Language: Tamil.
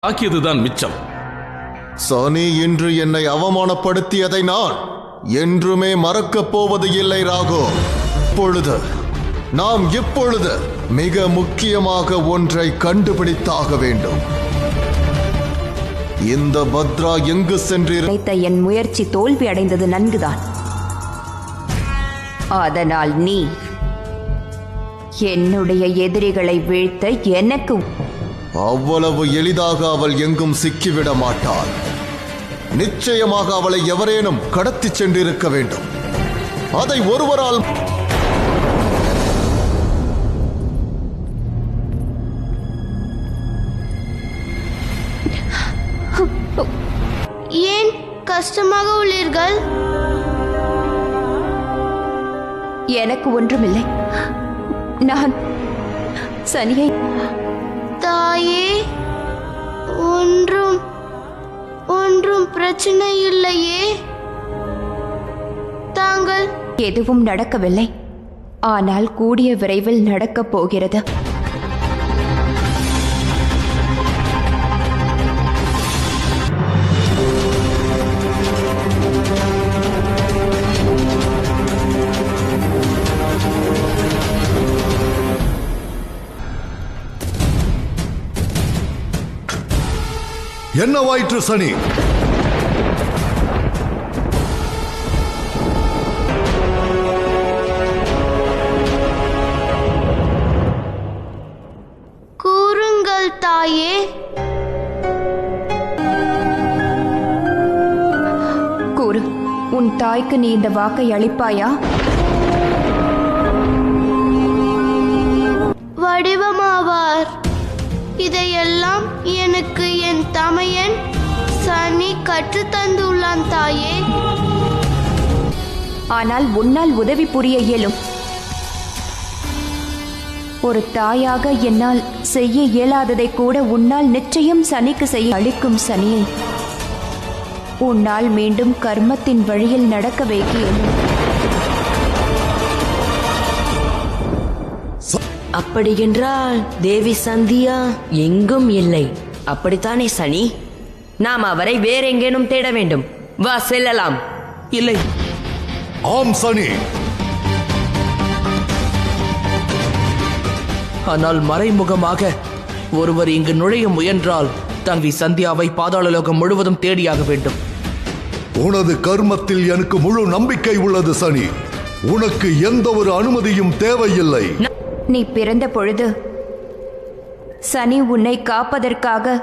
ஆக்கியதுதான் மிச்சம். சனி இன்று என்னை அவமானப்படுத்தியதை நான் என்றுமே மறக்கப் போவது இல்லை ராகு. நாம் இப்பொழுது மிக முக்கியமாக ஒன்றை கண்டுபிடித்தாக வேண்டும். இந்த பத்ரா எங்கு சென்றிருந்த என் முயற்சி தோல்வி அடைந்தது நன்குதான். அதனால் நீ என்னுடைய எதிரிகளை வீழ்த்த எனக்கு அவ்வளவு எளிதாக அவள் எங்கும் சிக்கிவிட மாட்டாள். நிச்சயமாக அவளை எவரேனும் கடத்தி சென்றிருக்க வேண்டும். அதை ஒருவரால் ஏன் கஷ்டமாக உள்ளீர்கள்? எனக்கு ஒன்றுமில்லை. நான் சனியை தாயே, ஒன்றும் பிரச்சனை இல்லையே. தாங்கள் எதுவும் நடக்கவில்லை. ஆனால் கூடிய விரைவில் நடக்கப் போகிறது. என்னவாயிற்று சனி? கூறுங்கள் தாயே. கூறு, உன் தாய்க்கு நீ இந்த வாக்கை அளிப்பாயா? வடிவமாவார். இதையெல்லாம் எனக்கு என் தமையன் சனி கற்றுத் தந்துள்ளான் தாயே. ஆனால் உன்னால் உதவி புரிய இயலும். ஒரு தாயாக என்னால் செய்ய இயலாததை கூட உன்னால் நிச்சயம் சனிக்கு செய்ய அளிக்கும் சனியை உன்னால் மீண்டும் கர்மத்தின் வழியில் நடக்க வைக்க இயலும். அப்படியென்றால் தேவி சந்தியா எங்கும் இல்லை, அப்படித்தானே சனி? நாம் அவரை வேறெங்கேனும் தேட வேண்டும். வா, செல்லலாம். இல்லை. ஆம் சனி. ஆனால் மறைமுகமாக ஒருவர் இங்கு நுழைய முயன்றால் தங்கி சந்தியாவை பாதாளலோகம் முழுவதும் தேடியாக வேண்டும். உனது கர்மத்தில் எனக்கு முழு நம்பிக்கை உள்ளது சனி. உனக்கு எந்த ஒரு அனுமதியும் தேவையில்லை. நீ பிறந்த பொழுது சனி உன்னை காப்பதற்காக